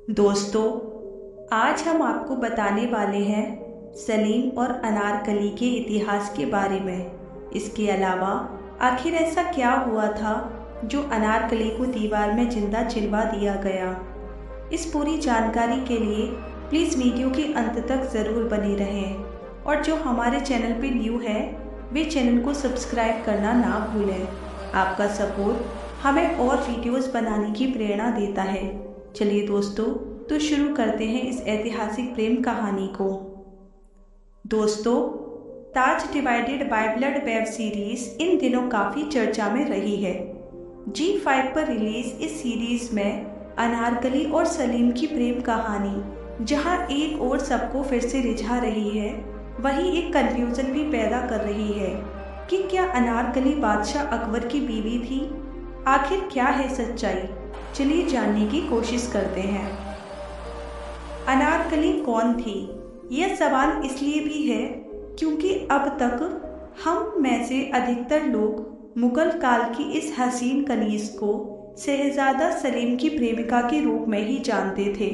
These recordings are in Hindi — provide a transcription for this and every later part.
दोस्तों, आज हम आपको बताने वाले हैं सलीम और अनारकली के इतिहास के बारे में। इसके अलावा आखिर ऐसा क्या हुआ था जो अनारकली को दीवार में जिंदा चिनवा दिया गया। इस पूरी जानकारी के लिए प्लीज़ वीडियो के अंत तक ज़रूर बने रहें और जो हमारे चैनल पे न्यू है वे चैनल को सब्सक्राइब करना ना भूलें। आपका सपोर्ट हमें और वीडियोस बनाने की प्रेरणा देता है। चलिए दोस्तों, तो शुरू करते हैं इस ऐतिहासिक प्रेम कहानी को। दोस्तों, Taj divided by blood web series इन दिनों काफ़ी चर्चा में रही है। G5 पर रिलीज इस सीरीज में अनारकली और सलीम की प्रेम कहानी जहां एक और सबको फिर से रिझा रही है, वहीं एक कंफ्यूजन भी पैदा कर रही है कि क्या अनारकली बादशाह अकबर की बीवी थी। आखिर क्या है सच्चाई, चलिए जानने की कोशिश करते हैं। अनारकली कौन थी? यह सवाल इसलिए भी है क्योंकि अब तक हम में से अधिकतर लोग मुगल काल की इस हसीन कनीज को शहजादा सलीम की प्रेमिका के रूप में ही जानते थे।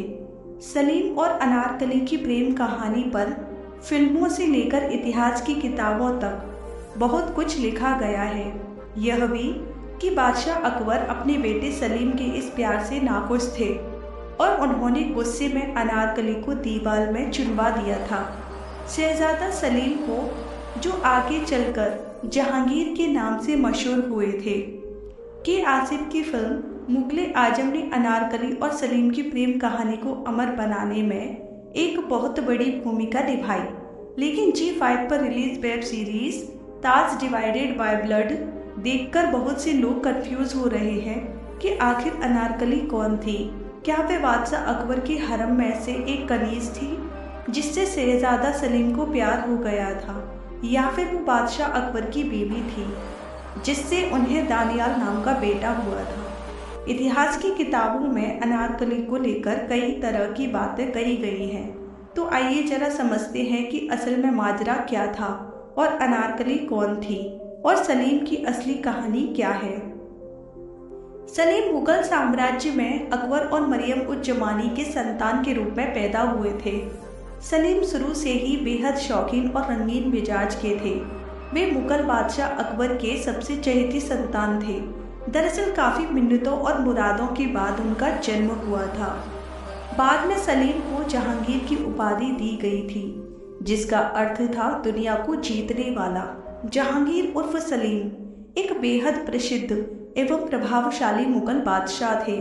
सलीम और अनारकली की प्रेम कहानी पर फिल्मों से लेकर इतिहास की किताबों तक बहुत कुछ लिखा गया है। यह भी कि बादशाह अकबर अपने बेटे सलीम के इस प्यार से नाखुश थे और उन्होंने गुस्से में अनारकली को दीवार में चुनवा दिया था। शहजादा सलीम को, जो आगे चलकर जहांगीर के नाम से मशहूर हुए थे, के आसिफ की फिल्म मुगले आजम ने अनारकली और सलीम की प्रेम कहानी को अमर बनाने में एक बहुत बड़ी भूमिका निभाई। लेकिन G5 पर release web series Taj divided by blood देखकर बहुत से लोग कंफ्यूज हो रहे हैं कि आखिर अनारकली कौन थी। क्या वे बादशाह अकबर के हरम में से एक कनीज थी जिससे शहजादा सलीम को प्यार हो गया था, या फिर वो बादशाह अकबर की बीवी थी जिससे उन्हें दानियाल नाम का बेटा हुआ था। इतिहास की किताबों में अनारकली को लेकर कई तरह की बातें कही गई हैं, तो आइए जरा समझते हैं कि असल में माजरा क्या था और अनारकली कौन थी और सलीम की असली कहानी क्या है। सलीम मुगल साम्राज्य में अकबर और मरियम उज जमानी के संतान के रूप में पैदा हुए थे। सलीम शुरू से ही बेहद शौकीन और रंगीन मिजाज के थे। वे मुगल बादशाह अकबर के सबसे चहेती संतान थे। दरअसल काफ़ी मिन्नतों और मुरादों के बाद उनका जन्म हुआ था। बाद में सलीम को जहांगीर की उपाधि दी गई थी, जिसका अर्थ था दुनिया को जीतने वाला। जहांगीर उर्फ सलीम एक बेहद प्रसिद्ध एवं प्रभावशाली मुगल बादशाह थे,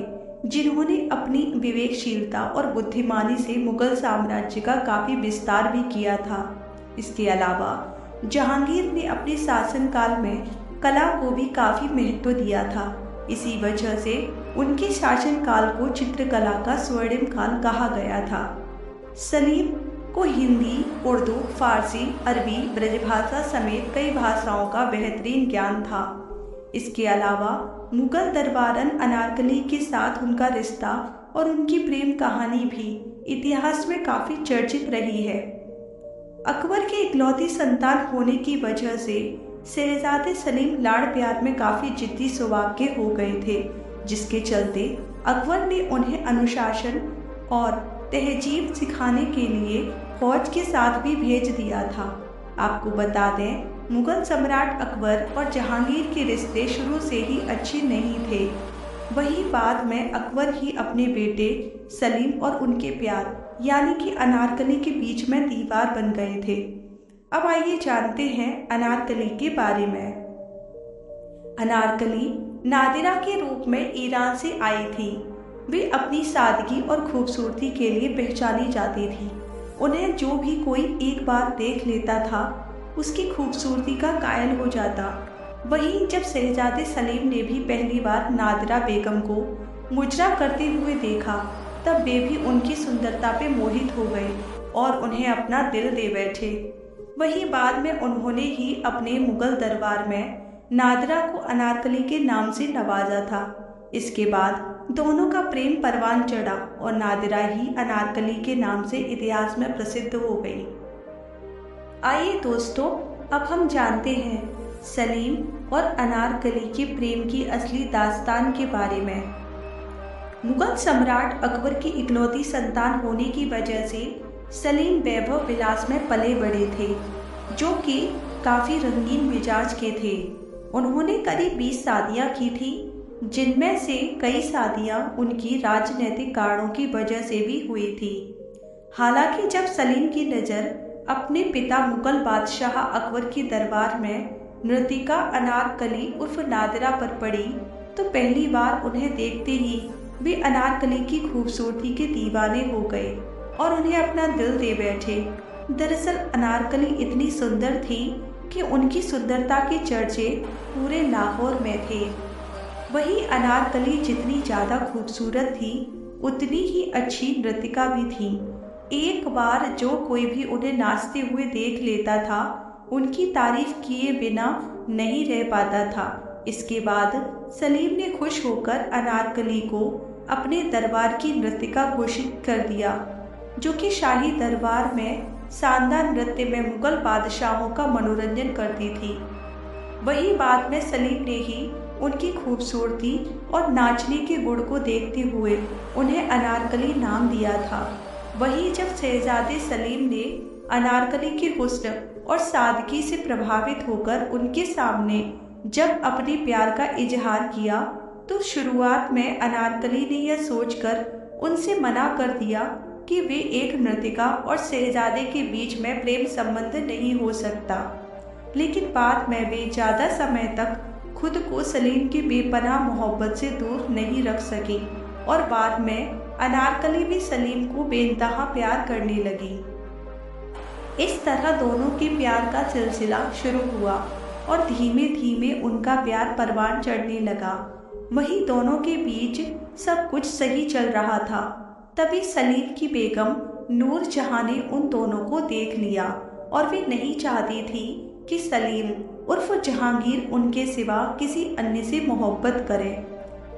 जिन्होंने अपनी विवेकशीलता और बुद्धिमानी से मुगल साम्राज्य का काफ़ी विस्तार भी किया था। इसके अलावा जहांगीर ने अपने शासनकाल में कला को भी काफ़ी महत्व दिया था। इसी वजह से उनके शासनकाल को चित्रकला का स्वर्णिम काल कहा गया था। सलीम को हिंदी, उर्दू, फारसी, अरबी, ब्रजभाषा समेत कई भाषाओं का बेहतरीन ज्ञान था। इसके अलावा मुगल दरबारन अनारकली के साथ उनका रिश्ता और उनकी प्रेम कहानी भी इतिहास में काफ़ी चर्चित रही है। अकबर के इकलौती संतान होने की वजह से शहजादे सलीम लाड़ प्यार में काफ़ी जिद्दी स्वभाव के हो गए थे, जिसके चलते अकबर ने उन्हें अनुशासन और तहजीब सिखाने के लिए फौज के साथ भी भेज दिया था। आपको बता दें, मुगल सम्राट अकबर और जहांगीर के रिश्ते शुरू से ही अच्छे नहीं थे। वहीं बाद में अकबर ही अपने बेटे सलीम और उनके प्यार यानी कि अनारकली के बीच में दीवार बन गए थे। अब आइए जानते हैं अनारकली के बारे में। अनारकली नादिरा के रूप में ईरान से आई थी। वे अपनी सादगी और खूबसूरती के लिए पहचानी जाती थी। उन्हें जो भी कोई एक बार देख लेता था उसकी खूबसूरती का कायल हो जाता। वहीं जब शहजादे सलीम ने भी पहली बार नादिरा बेगम को मुजरा करते हुए देखा, तब वे भी उनकी सुंदरता पे मोहित हो गए और उन्हें अपना दिल दे बैठे। वहीं बाद में उन्होंने ही अपने मुगल दरबार में नादिरा को अनारकली के नाम से नवाजा था। इसके बाद दोनों का प्रेम परवान चढ़ा और नादिरा ही अनारकली के नाम से इतिहास में प्रसिद्ध हो गई। आइए दोस्तों, अब हम जानते हैं सलीम और अनारकली के प्रेम की असली दास्तान के बारे में। मुगल सम्राट अकबर की इकलौती संतान होने की वजह से सलीम वैभव विलास में पले बड़े थे, जो कि काफ़ी रंगीन मिजाज के थे। उन्होंने करीब 20 शादियाँ की थी, जिनमें से कई शादियाँ उनकी राजनीतिक कारणों की वजह से भी हुई थी। हालांकि जब सलीम की नज़र अपने पिता मुगल बादशाह अकबर के दरबार में नृतिका अनारकली उर्फ नादिरा पर पड़ी, तो पहली बार उन्हें देखते ही वे अनारकली की खूबसूरती के दीवाने हो गए और उन्हें अपना दिल दे बैठे। दरअसल अनारकली इतनी सुंदर थी कि उनकी सुंदरता के चर्चे पूरे लाहौर में थे। वही अनारकली जितनी ज़्यादा खूबसूरत थी, उतनी ही अच्छी नृतिका भी थी। एक बार जो कोई भी उन्हें नाचते हुए देख लेता था, उनकी तारीफ किए बिना नहीं रह पाता था। इसके बाद सलीम ने खुश होकर अनारकली को अपने दरबार की नृतिका घोषित कर दिया, जो कि शाही दरबार में शानदार नृत्य में मुगल बादशाहों का मनोरंजन करती थी। वही बाद में सलीम ने ही उनकी खूबसूरती और नाचने के गुण को देखते हुए उन्हें अनारकली नाम दिया था। वही जब शहजादे सलीम ने अनारकली के हुस्न और सादगी से प्रभावित होकर उनके सामने जब अपने प्यार का इजहार किया, तो शुरुआत में अनारकली ने यह सोचकर उनसे मना कर दिया कि वे एक नर्तिका और शहजादे के बीच में प्रेम संबंध नहीं हो सकता। लेकिन बाद में वे ज़्यादा समय तक खुद को सलीम की बेपनाह मोहब्बत से दूर नहीं रख सकी और बाद में अनारकली भी सलीम को बेइंतहा प्यार करने लगी। इस तरह दोनों के प्यार का सिलसिला शुरू हुआ और धीमे धीमे उनका प्यार परवान चढ़ने लगा। वहीं दोनों के बीच सब कुछ सही चल रहा था। तभी सलीम की बेगम नूर जहां ने उन दोनों को देख लिया और वे नहीं चाहती थी कि सलीम उर्फ जहांगीर उनके सिवा किसी अन्य से मोहब्बत करे।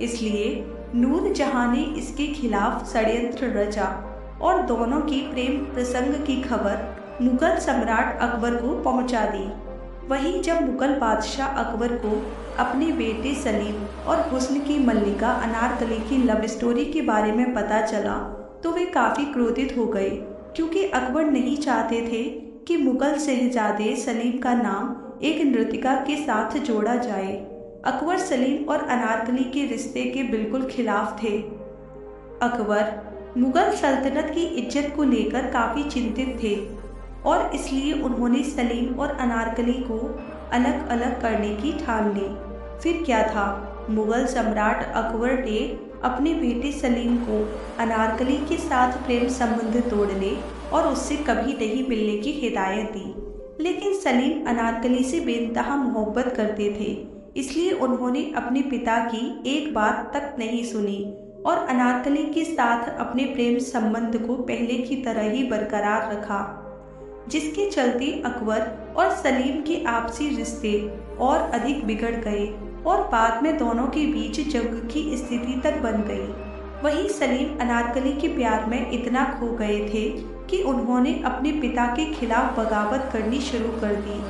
इसलिए नूर जहां ने इसके खिलाफ षड्यंत्र रचा और दोनों की प्रेम प्रसंग की खबर मुगल सम्राट अकबर को पहुंचा दी। वहीं जब मुगल बादशाह अकबर को अपने बेटे सलीम और हुस्न की मल्लिका अनारकली की लव स्टोरी के बारे में पता चला, तो वे काफ़ी क्रोधित हो गए, क्योंकि अकबर नहीं चाहते थे कि मुगल शहजादे सलीम का नाम एक नृतिका के साथ जोड़ा जाए। अकबर सलीम और अनारकली के रिश्ते के बिल्कुल खिलाफ थे। अकबर मुगल सल्तनत की इज्जत को लेकर काफ़ी चिंतित थे और इसलिए उन्होंने सलीम और अनारकली को अलग अलग करने की ठान ली। फिर क्या था, मुगल सम्राट अकबर ने अपने बेटे सलीम को अनारकली के साथ प्रेम संबंध तोड़ने और उससे कभी नहीं मिलने की हिदायत दी। लेकिन सलीम अनारकली से बेइंतहा मोहब्बत करते थे, इसलिए उन्होंने अपने पिता की एक बात तक नहीं सुनी और अनारकली के साथ अपने प्रेम संबंध को पहले की तरह ही बरकरार रखा, जिसके चलते अकबर और सलीम के आपसी रिश्ते और अधिक बिगड़ गए और बाद में दोनों के बीच जंग की स्थिति तक बन गई। वहीं सलीम अनारकली के प्यार में इतना खो गए थे कि उन्होंने अपने पिता के खिलाफ बगावत करनी शुरू कर दी।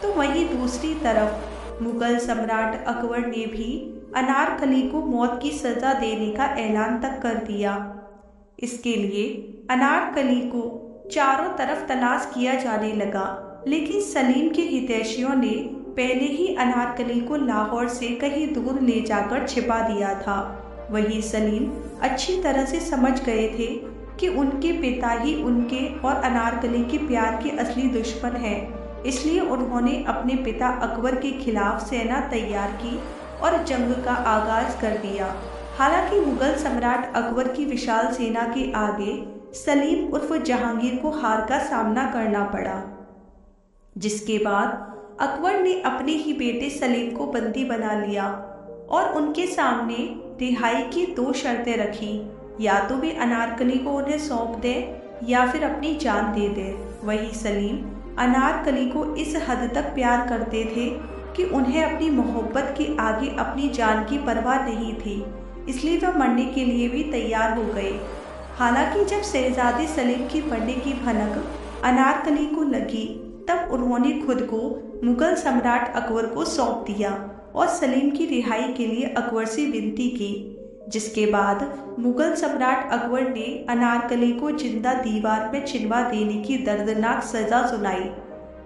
तो वहीं दूसरी तरफ मुगल सम्राट अकबर ने भी अनारकली को मौत की सजा देने का ऐलान तक कर दिया। इसके लिए अनारकली को चारों तरफ तलाश किया जाने लगा, लेकिन सलीम के हितैषियों ने पहले ही अनारकली को लाहौर से कहीं दूर ले जाकर छिपा दिया था। वहीं सलीम अच्छी तरह से समझ गए थे कि उनके पिता ही उनके और अनारकली के प्यार के असली दुश्मन हैं। इसलिए उन्होंने अपने पिता अकबर के खिलाफ सेना तैयार की और जंग का आगाज कर दिया। हालांकि मुगल सम्राट अकबर की विशाल सेना के आगे सलीम उर्फ जहांगीर को हार का सामना करना पड़ा, जिसके बाद अकबर ने अपने ही बेटे सलीम को बंदी बना लिया और उनके सामने रिहाई की 2 शर्तें रखी, या तो वे अनारकली को उन्हें सौंप दें या फिर अपनी जान दे दें। वहीं सलीम अनारकली को इस हद तक प्यार करते थे कि उन्हें अपनी मोहब्बत के आगे अपनी जान की परवाह नहीं थी, इसलिए वह मरने के लिए भी तैयार हो गए। हालांकि जब शहजादे सलीम की मरने की भनक अनारकली को लगी, तब उन्होंने खुद को मुगल सम्राट अकबर को सौंप दिया और सलीम की रिहाई के लिए अकबर से विनती की। जिसके बाद मुगल सम्राट अकबर ने अनारकली को जिंदा दीवार में चिनवा देने की दर्दनाक सजा सुनाई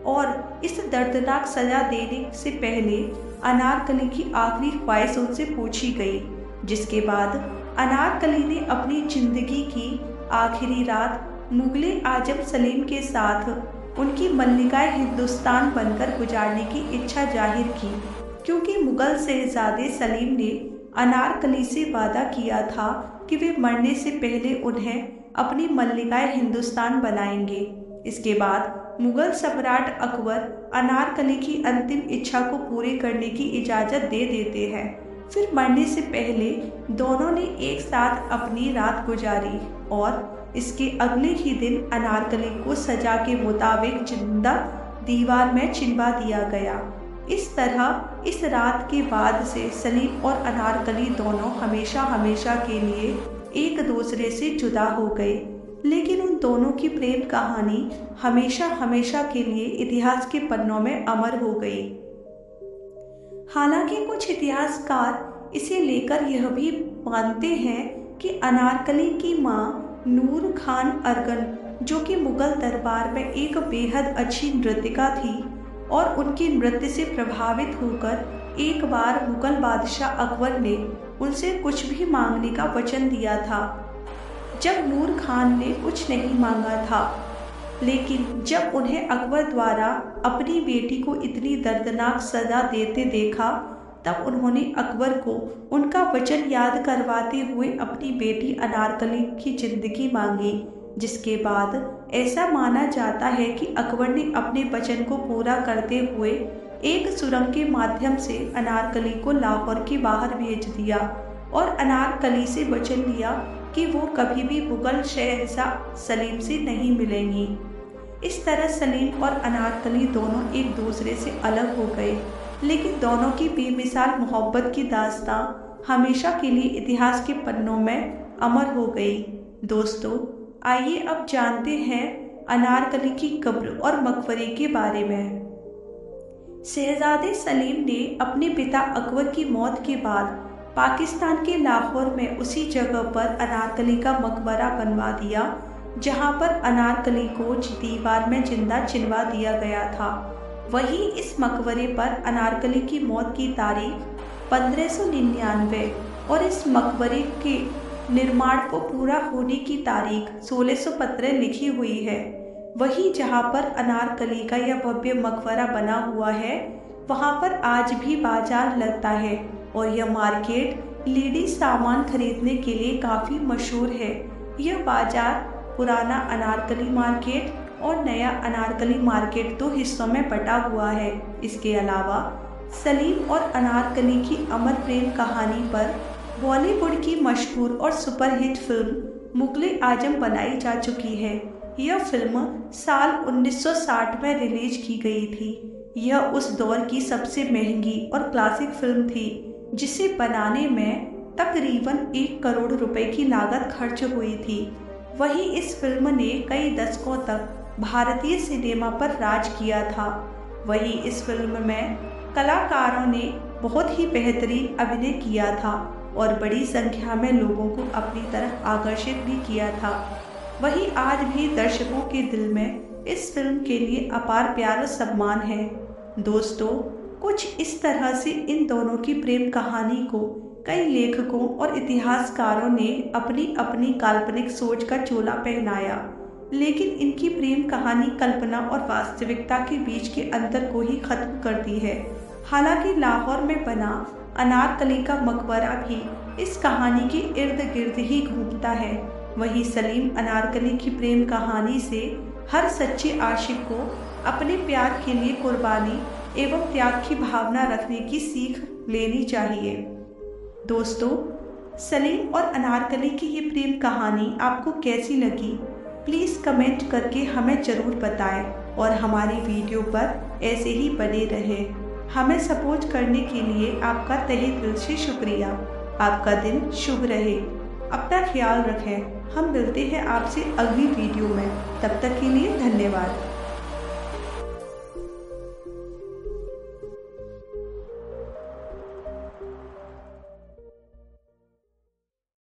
और इस दर्दनाक सजा देने से पहले अनारकली की आखिरी ख्वाहिश उनसे पूछी गई, जिसके बाद अनारकली ने अपनी जिंदगी की आखिरी रात मुगले आजम सलीम के साथ उनकी मल्लिकाए हिंदुस्तान बनकर गुजारने की इच्छा जाहिर की, क्योंकि मुगल शहजादे सलीम ने अनारकली से वादा किया था कि वे मरने से पहले उन्हें अपनी मल्लिकाए हिंदुस्तान बनाएंगे। इसके बाद मुगल सम्राट अकबर अनारकली की अंतिम इच्छा को पूरी करने की इजाज़त दे देते हैं। फिर मरने से पहले दोनों ने एक साथ अपनी रात गुजारी और इसके अगले ही दिन अनारकली को सजा के मुताबिक जिंदा दीवार में चिनवा दिया गया। इस तरह इस रात के बाद से सलीम और अनारकली दोनों हमेशा हमेशा के लिए एक दूसरे से जुदा हो गए, लेकिन उन दोनों की प्रेम कहानी हमेशा हमेशा के लिए इतिहास के पन्नों में अमर हो गई। हालांकि कुछ इतिहासकार इसे लेकर यह भी मानते हैं कि अनारकली की मां नूर खान अरगन, जो कि मुगल दरबार में एक बेहद अच्छी नृत्यिका थी और उनके नृत्य से प्रभावित होकर एक बार मुगल बादशाह अकबर ने उनसे कुछ भी मांगने का वचन दिया था। जब नूर खान ने कुछ नहीं मांगा था, लेकिन जब उन्हें अकबर द्वारा अपनी बेटी को इतनी दर्दनाक सजा देते देखा, तब उन्होंने अकबर को उनका वचन याद करवाते हुए अपनी बेटी अनारकली की जिंदगी मांगी, जिसके बाद ऐसा माना जाता है कि अकबर ने अपने वचन को पूरा करते हुए एक सुरंग के माध्यम से अनारकली को लाहौर के बाहर भेज दिया और अनारकली से वचन लिया कि वो कभी भी मुगल शहंशाह सलीम से नहीं मिलेंगी। इस तरह सलीम और अनारकली दोनों एक दूसरे से अलग हो गए, लेकिन दोनों की बेमिसाल मोहब्बत की दास्तां हमेशा के लिए इतिहास के पन्नों में अमर हो गई। दोस्तों, आइए अब जानते हैं अनारकली की कब्र और मकबरे के बारे में। शहजादे सलीम ने अपने पिता अकबर की मौत के बाद पाकिस्तान के लाहौर में उसी जगह पर अनारकली का मकबरा बनवा दिया जहां पर अनारकली को दीवार में जिंदा चिनवा दिया गया था। वहीं इस मकबरे पर अनारकली की मौत की तारीख 1599 और इस मकबरे के निर्माण को पूरा होने की तारीख 1615 लिखी हुई है। वहीं जहां पर अनारकली का यह भव्य मकबरा बना हुआ है, वहां पर आज भी बाजार लगता है और यह मार्केट लेडीज सामान खरीदने के लिए काफी मशहूर है। यह बाजार पुराना अनारकली मार्केट और नया अनारकली मार्केट 2 हिस्सों में बटा हुआ है। इसके अलावा सलीम और अनारकली की अमर प्रेम कहानी पर बॉलीवुड की मशहूर और सुपरहिट फिल्म मुगले आजम बनाई जा चुकी है। यह फिल्म साल 1960 में रिलीज की गई थी। यह उस दौर की सबसे महंगी और क्लासिक फिल्म थी, जिसे बनाने में तकरीबन 1 करोड़ रुपए की लागत खर्च हुई थी। वहीं इस फिल्म ने कई दशकों तक भारतीय सिनेमा पर राज किया था। वहीं इस फिल्म में कलाकारों ने बहुत ही बेहतरीन अभिनय किया था और बड़ी संख्या में लोगों को अपनी तरफ आकर्षित भी किया था। वहीं आज भी दर्शकों के दिल में इस फिल्म के लिए अपार प्यार और सम्मान है। दोस्तों, कुछ इस तरह से इन दोनों की प्रेम कहानी को कई लेखकों और इतिहासकारों ने अपनी अपनी काल्पनिक सोच का चोला पहनाया, लेकिन इनकी प्रेम कहानी कल्पना और वास्तविकता के बीच के अंतर को ही खत्म करती है। हालांकि लाहौर में बना अनारकली का मकबरा भी इस कहानी के इर्द गिर्द ही घूमता है। वहीं सलीम अनारकली की प्रेम कहानी से हर सच्चे आशिक को अपने प्यार के लिए कुर्बानी एवं त्याग की भावना रखने की सीख लेनी चाहिए। दोस्तों, सलीम और अनारकली की ये प्रेम कहानी आपको कैसी लगी? प्लीज़ कमेंट करके हमें ज़रूर बताएं और हमारी वीडियो पर ऐसे ही बने रहें। हमें सपोर्ट करने के लिए आपका तहे दिल से शुक्रिया। आपका दिन शुभ रहे। अपना ख्याल रखें। हम मिलते हैं आपसे अगली वीडियो में। तब तक के लिए धन्यवाद।